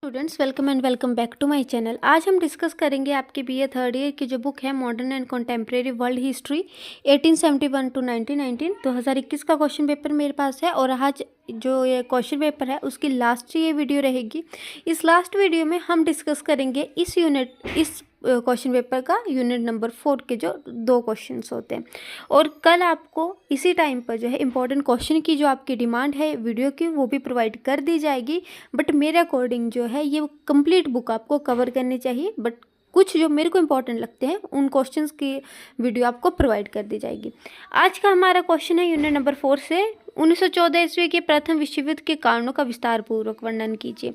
Students welcome and welcome back to my channel. आज हम discuss करेंगे आपके बीए थर्ड ईयर की जो बुक है modern and contemporary world history 1871 to 1919। 2021 का क्वेश्चन पेपर मेरे पास है और आज जो ये क्वेश्चन पेपर है उसकी लास्ट ये वीडियो रहेगी। इस लास्ट वीडियो में हम डिस्कस करेंगे इस क्वेश्चन पेपर का यूनिट नंबर 4 के जो 2 क्वेश्चंस होते हैं। और कल आपको इसी टाइम पर जो है इंपॉर्टेंट क्वेश्चन की जो आपकी डिमांड है वीडियो की वो भी प्रोवाइड कर दी जाएगी। बट मेरे अकॉर्डिंग जो है ये कंप्लीट बुक आपको कवर करनी चाहिए, बट कुछ जो मेरे को इंपॉर्टेंट लगते हैं उन क्वेश्चंस की वीडियो आपको प्रोवाइड कर दी जाएगी। आज का हमारा क्वेश्चन है यूनिट नंबर 4 से 1914 ईस्वी के प्रथम विश्व युद्ध के कारणों का विस्तार पूर्वक वर्णन कीजिए।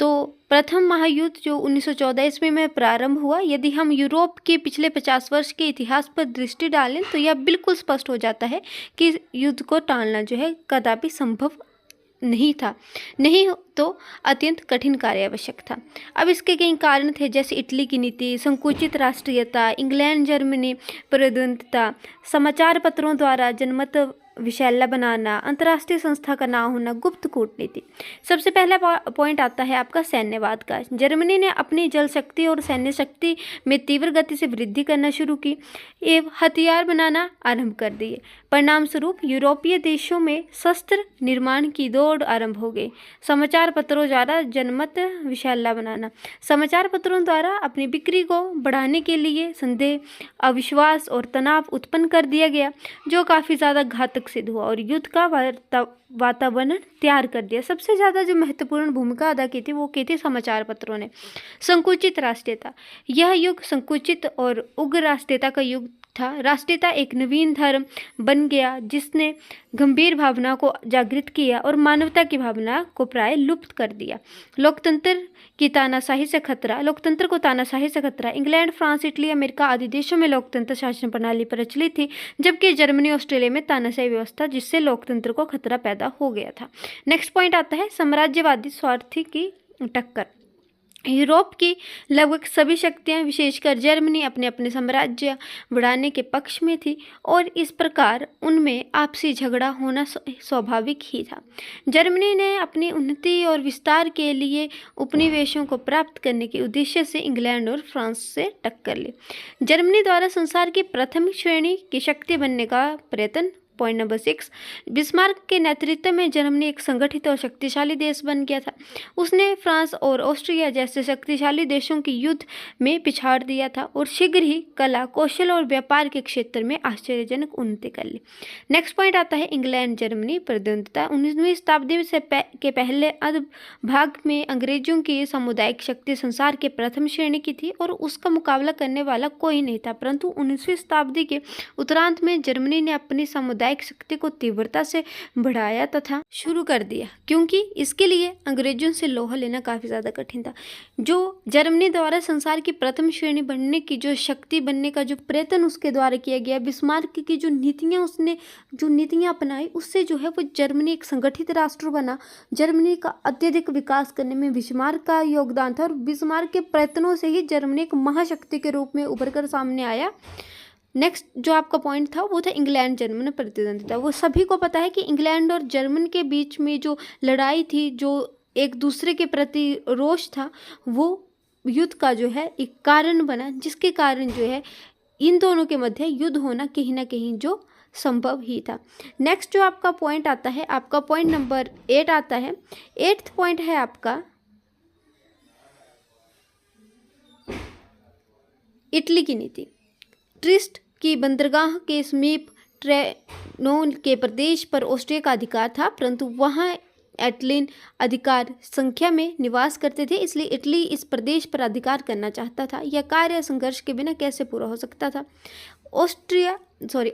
तो प्रथम महायुद्ध जो 1914 ईस्वी में प्रारंभ हुआ, यदि हम यूरोप के पिछले 50 वर्ष के इतिहास पर दृष्टि डालें तो यह बिल्कुल स्पष्ट हो जाता है कि युद्ध को टालना जो है कदापि संभव नहीं था, नहीं तो अत्यंत कठिन कार्य आवश्यक था। अब इसके कई कारण थे, जैसे इटली की नीति, संकुचित राष्ट्रीयता, इंग्लैंड जर्मनी प्रतिद्वंद्विता, समाचार पत्रों द्वारा जनमत विषैला बनाना, अंतर्राष्ट्रीय संस्था का ना होना, गुप्त कूटनीति। सबसे पहला पॉइंट आता है आपका सैन्यवाद का। जर्मनी ने अपनी जल शक्ति और सैन्य शक्ति में तीव्र गति से वृद्धि करना शुरू की एवं हथियार बनाना आरंभ कर दिए। परिणाम स्वरूप यूरोपीय देशों में शस्त्र निर्माण की दौड़ आरंभ हो गई। समाचार पत्रों द्वारा जनमत विषैला बनाना, समाचार पत्रों द्वारा अपनी बिक्री को बढ़ाने के लिए संदेह, अविश्वास और तनाव उत्पन्न कर दिया गया, जो काफ़ी ज़्यादा घातक सिद्ध हुआ और युद्ध का वातावरण तैयार कर दिया। सबसे ज़्यादा जो महत्वपूर्ण भूमिका अदा की थी वो की थी समाचार पत्रों ने। संकुचित राष्ट्रीयता, यह युग संकुचित और उग्र राष्ट्रीयता का युग था। राष्ट्रीयता एक नवीन धर्म बन गया जिसने गंभीर भावना को जागृत किया और मानवता की भावना को प्राय लुप्त कर दिया। लोकतंत्र को तानाशाही से खतरा। इंग्लैंड, फ्रांस, इटली, अमेरिका आदि देशों में लोकतंत्र शासन प्रणाली प्रचलित थी, जबकि जर्मनी, ऑस्ट्रेलिया में तानाशाही व्यवस्था, जिससे लोकतंत्र को खतरा पैदा हो गया था। नेक्स्ट पॉइंट आता है साम्राज्यवादी स्वार्थी की टक्कर। यूरोप की लगभग सभी शक्तियां, विशेषकर जर्मनी, अपने अपने साम्राज्य बढ़ाने के पक्ष में थी और इस प्रकार उनमें आपसी झगड़ा होना स्वाभाविक ही था। जर्मनी ने अपनी उन्नति और विस्तार के लिए उपनिवेशों को प्राप्त करने के उद्देश्य से इंग्लैंड और फ्रांस से टक्कर ली। जर्मनी द्वारा संसार की प्रथम श्रेणी की शक्ति बनने का प्रयत्न। पॉइंट नंबर 6, बिस्मार्क के नेतृत्व में जर्मनी एक संगठित और शक्तिशाली देश बन गया था। उसने फ्रांस और ऑस्ट्रिया जैसे शक्तिशाली देशों की युद्ध में पिछाड़ दिया था और शीघ्र ही कला, कौशल और व्यापार के क्षेत्र में आश्चर्यजनक उन्नति कर ली। नेक्स्ट पॉइंट आता है इंग्लैंड जर्मनी प्रतिद्वंद्विता। 19वीं शताब्दी के पहले अर्ध भाग में अंग्रेजों की सामुदायिक शक्ति संसार के प्रथम श्रेणी की थी और उसका मुकाबला करने वाला कोई नहीं था, परंतु 19वीं शताब्दी के उत्तरार्ध में जर्मनी ने अपनी सामुदायिक शक्ति को तीव्रता से बढ़ाया तथा शुरू कर दिया, क्योंकि इसके लिए अंग्रेजों से लोहा लेना काफी ज्यादा कठिन था। जो जर्मनी द्वारा संसार की प्रथम श्रेणी बनने की जो शक्ति बनने का जो प्रयत्न उसके द्वारा किया गया, बिस्मार्क की जो नीतियां उसने जो नीतियां अपनाई, उससे जो है वो जर्मनी एक संगठित राष्ट्र बना। जर्मनी का अत्यधिक विकास करने में बिस्मार्क का योगदान था और बिस्मार्क के प्रयत्नों से ही जर्मनी एक महाशक्ति के रूप में उभर कर सामने आया। नेक्स्ट जो आपका पॉइंट था वो था इंग्लैंड जर्मन प्रतिद्वंद्विता। वो सभी को पता है कि इंग्लैंड और जर्मन के बीच में जो लड़ाई थी, जो एक दूसरे के प्रति रोष था, वो युद्ध का जो है एक कारण बना, जिसके कारण जो है इन दोनों के मध्य युद्ध होना कहीं ना कहीं जो संभव ही था। नेक्स्ट जो आपका पॉइंट आता है, आपका पॉइंट नंबर 8 आता है। 8th पॉइंट है आपका इटली की नीति। ट्रिस्ट की बंदरगाह के समीप ट्रेनोन के प्रदेश पर ऑस्ट्रिया का अधिकार था, परंतु वहां एटलिन अधिकार संख्या में निवास करते थे, इसलिए इटली इस प्रदेश पर अधिकार करना चाहता था। यह कार्य संघर्ष के बिना कैसे पूरा हो सकता था।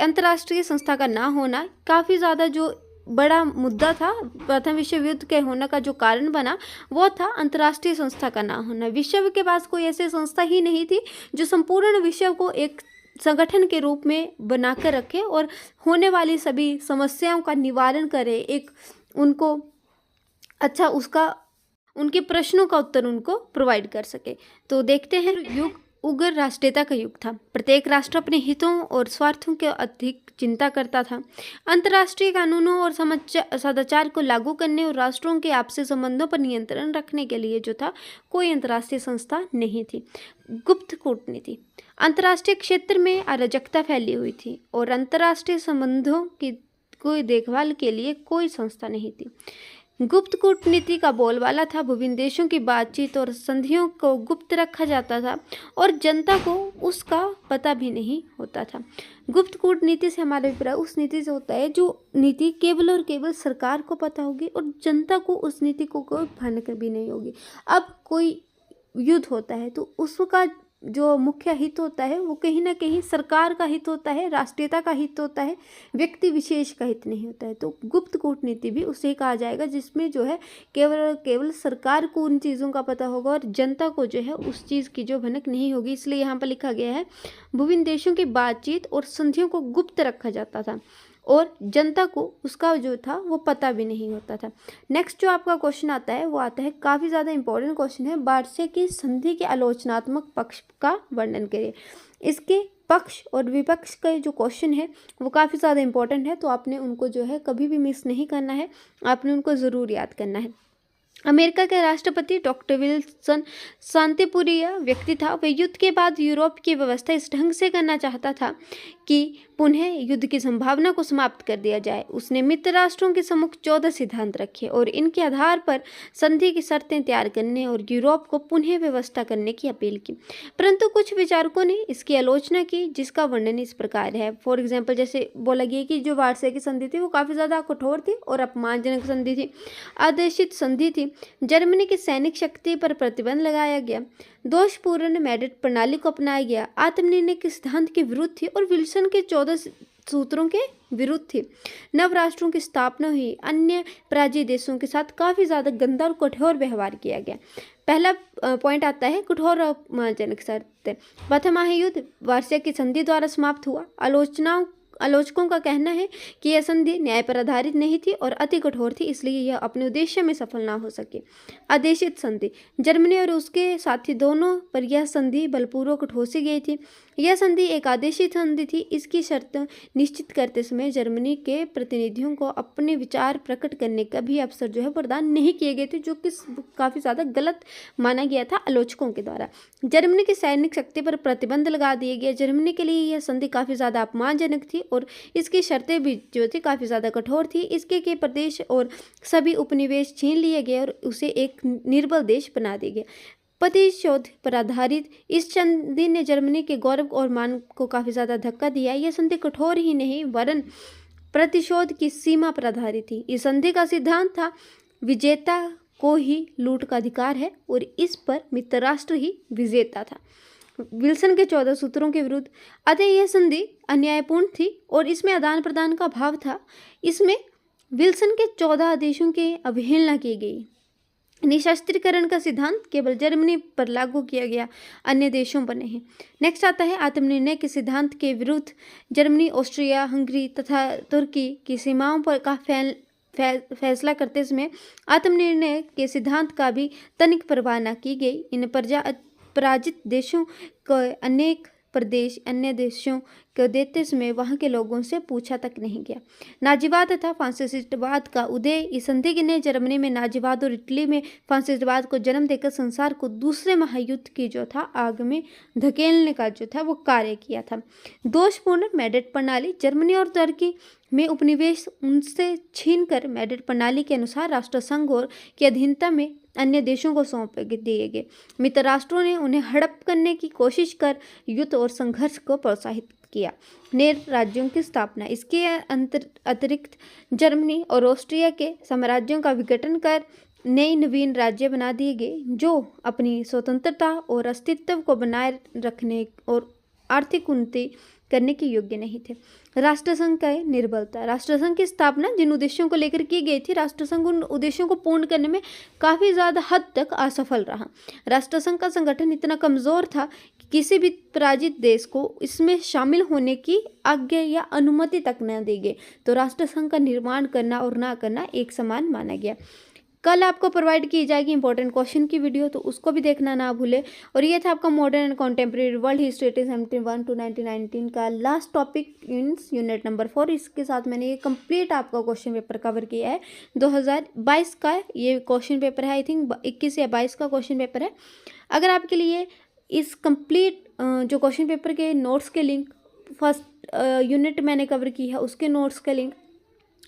अंतर्राष्ट्रीय संस्था का ना होना काफ़ी ज़्यादा जो बड़ा मुद्दा था। प्रथम विश्व युद्ध के होने का जो कारण बना वो था अंतर्राष्ट्रीय संस्था का ना होना। विश्व के पास कोई ऐसी संस्था ही नहीं थी जो संपूर्ण विश्व को एक संगठन के रूप में बनाकर रखे और होने वाली सभी समस्याओं का निवारण करे, एक उनको उनके प्रश्नों का उत्तर उनको प्रोवाइड कर सके। तो देखते हैं युग उग्र राष्ट्रीयता का युग था। प्रत्येक राष्ट्र अपने हितों और स्वार्थों के अधिक चिंता करता था। अंतर्राष्ट्रीय कानूनों और सदाचार को लागू करने और राष्ट्रों के आपसी संबंधों पर नियंत्रण रखने के लिए जो था कोई अंतर्राष्ट्रीय संस्था नहीं थी। गुप्त कूटनीति। अंतर्राष्ट्रीय क्षेत्र में अराजकता फैली हुई थी और अंतर्राष्ट्रीय संबंधों की कोई देखभाल के लिए कोई संस्था नहीं थी। गुप्त कूटनीति का बोलबाला था। विभिन्न देशों की बातचीत और संधियों को गुप्त रखा जाता था और जनता को उसका पता भी नहीं होता था। गुप्त कूटनीति से हमारा अभिप्राय उस नीति से होता है जो नीति केवल और केवल सरकार को पता होगी और जनता को उस नीति को कोई भनक भी नहीं होगी। अब कोई युद्ध होता है तो उसका जो मुख्य हित होता है वो कहीं ना कहीं सरकार का हित होता है, राष्ट्रीयता का हित होता है, व्यक्ति विशेष का हित नहीं होता है। तो गुप्त कूटनीति भी उसे कहा जाएगा जिसमें जो है केवल सरकार को उन चीज़ों का पता होगा और जनता को जो है उस चीज़ की जो भनक नहीं होगी। इसलिए यहाँ पर लिखा गया है विभिन्न देशों की बातचीत और संधियों को गुप्त रखा जाता था और जनता को उसका जो था वो पता भी नहीं होता था। नेक्स्ट जो आपका क्वेश्चन आता है वो आता है, काफ़ी ज़्यादा इंपॉर्टेंट क्वेश्चन है, वार्षे की संधि के आलोचनात्मक पक्ष का वर्णन करिए। इसके पक्ष और विपक्ष का जो क्वेश्चन है वो काफ़ी ज़्यादा इंपॉर्टेंट है, तो आपने उनको जो है कभी भी मिस नहीं करना है, आपने उनको ज़रूर याद करना है। अमेरिका के राष्ट्रपति डॉक्टर विल्सन शांतिप्रिय व्यक्ति था। वह युद्ध के बाद यूरोप की व्यवस्था इस ढंग से करना चाहता था कि पुनः युद्ध की संभावना को समाप्त कर दिया जाए। उसने मित्र राष्ट्रों के सम्मुख 14 सिद्धांत रखे और इनके आधार पर संधि की शर्तें तैयार करने और यूरोप को पुनः व्यवस्था करने की अपील की। परंतु कुछ विचारकों ने इसकी आलोचना की, जिसका वर्णन इस प्रकार है। फॉर एग्जाम्पल, जैसे बोला गया कि जो वार्षे की संधि थी वो काफ़ी ज़्यादा कठोर थी और अपमानजनक संधि थी, आदेशित संधि थी। जर्मनी की सैनिक शक्ति पर प्रतिबंध लगाया गया, दोषपूर्ण मैड्रिड प्रणाली को अपनाया गया, आत्मनिर्णय के सिद्धांत के विरुद्ध थी और विल्सन के 14 सूत्रों के विरुद्ध थी। नव राष्ट्रों की स्थापना हुई, अन्य पराजित देशों के साथ काफ़ी ज़्यादा गंदा और कठोर व्यवहार किया गया। पहला पॉइंट आता है कठोर और अपमानजनक शर्तें। प्रथम महायुद्ध वार्षे की संधि द्वारा समाप्त हुआ। आलोचकों का कहना है कि यह संधि न्याय पर आधारित नहीं थी और अति कठोर थी, इसलिए यह अपने उद्देश्य में सफल ना हो सके। आदेशित संधि। जर्मनी और उसके साथी दोनों पर यह संधि बलपूर्वक ठोसी गई थी। यह संधि एक आदेशित संधि थी। इसकी शर्त निश्चित करते समय जर्मनी के प्रतिनिधियों को अपने विचार प्रकट करने का भी अवसर जो है प्रदान नहीं किए गए थे, जो कि काफ़ी ज़्यादा गलत माना गया था आलोचकों के द्वारा। जर्मनी की सैनिक शक्ति पर प्रतिबंध लगा दिए गए। जर्मनी के लिए यह संधि काफ़ी ज़्यादा अपमानजनक थी और इसकी शर्तें भी जो थी काफ़ी ज़्यादा कठोर थी। इसके के प्रदेश और सभी उपनिवेश छीन लिए गए और उसे एक निर्बल देश बना दिया गया। प्रतिशोध पर आधारित इस संधि ने जर्मनी के गौरव और मान को काफ़ी ज़्यादा धक्का दिया। यह संधि कठोर ही नहीं वरन प्रतिशोध की सीमा पर आधारित थी। इस संधि का सिद्धांत था विजेता को ही लूट का अधिकार है और इस पर मित्र राष्ट्र ही विजेता था। विल्सन के 14 सूत्रों के विरुद्ध। अतः यह संधि अन्यायपूर्ण थी और इसमें आदान प्रदान का भाव था। इसमें विल्सन के 14 आदेशों की अवहेलना की गई। निशस्त्रीकरण का सिद्धांत केवल जर्मनी पर लागू किया गया, अन्य देशों पर नहीं। नेक्स्ट आता है आत्मनिर्णय के सिद्धांत के विरुद्ध। जर्मनी, ऑस्ट्रिया, हंगरी तथा तुर्की की सीमाओं पर का फैसला करते समय आत्मनिर्णय के सिद्धांत का भी तनिक परवाह न की गई। इन पराजित देशों को अनेक प्रदेश अन्य देशों को देते समय वहां के लोगों से पूछा तक नहीं गया। नाजीवाद तथा फासिस्टवाद का उदय। इस संधि ने जर्मनी में नाजीवाद और इटली में फासिस्टवाद को जन्म देकर संसार को दूसरे महायुद्ध की जो था आग में धकेलने का जो था वो कार्य किया था। दोषपूर्ण मैड्रिड प्रणाली। जर्मनी और तुर्की में उपनिवेश उनसे छीनकर मैड्रिड प्रणाली के अनुसार राष्ट्रसंघ और की अधीनता में अन्य देशों को सौंप दिए गए। मित्र राष्ट्रों ने उन्हें हड़प करने की कोशिश कर युद्ध और संघर्ष को प्रोत्साहित किया। नए राज्यों की स्थापना। इसके अतिरिक्त जर्मनी और ऑस्ट्रिया के साम्राज्यों का विघटन कर नए नवीन राज्य बना दिए गए जो अपनी स्वतंत्रता और अस्तित्व को बनाए रखने और आर्थिक उन्नति करने के योग्य नहीं थे। राष्ट्रसंघ का निर्बलता। राष्ट्रसंघ की स्थापना जिन उद्देश्यों को लेकर की गई थी, राष्ट्रसंघ उन उद्देश्यों को पूर्ण करने में काफ़ी ज़्यादा हद तक असफल रहा। राष्ट्रसंघ का संगठन इतना कमज़ोर था कि किसी भी पराजित देश को इसमें शामिल होने की आज्ञा या अनुमति तक न दी गई। तो राष्ट्रसंघ का निर्माण करना और ना करना एक समान माना गया। कल आपको प्रोवाइड की जाएगी इंपॉर्टेंट क्वेश्चन की वीडियो, तो उसको भी देखना ना भूले। और ये था आपका modern and contemporary world history 1871 to 1919 का last topic in unit number 4। इसके साथ मैंने ये कंप्लीट आपका क्वेश्चन पेपर कवर किया है। 2022 का ये क्वेश्चन पेपर है, आई थिंक 21 या 22 का क्वेश्चन पेपर है। अगर आपके लिए इस कंप्लीट जो क्वेश्चन पेपर के नोट्स के लिंक, फर्स्ट यूनिट मैंने कवर की है उसके नोट्स के लिंक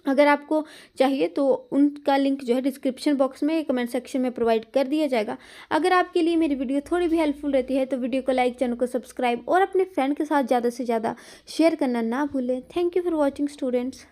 अगर आपको चाहिए तो उनका लिंक जो है डिस्क्रिप्शन बॉक्स में, कमेंट सेक्शन में प्रोवाइड कर दिया जाएगा। अगर आपके लिए मेरी वीडियो थोड़ी भी हेल्पफुल रहती है तो वीडियो को लाइक, चैनल को सब्सक्राइब और अपने फ्रेंड के साथ ज़्यादा से ज़्यादा शेयर करना ना भूलें। Thank you for watching students.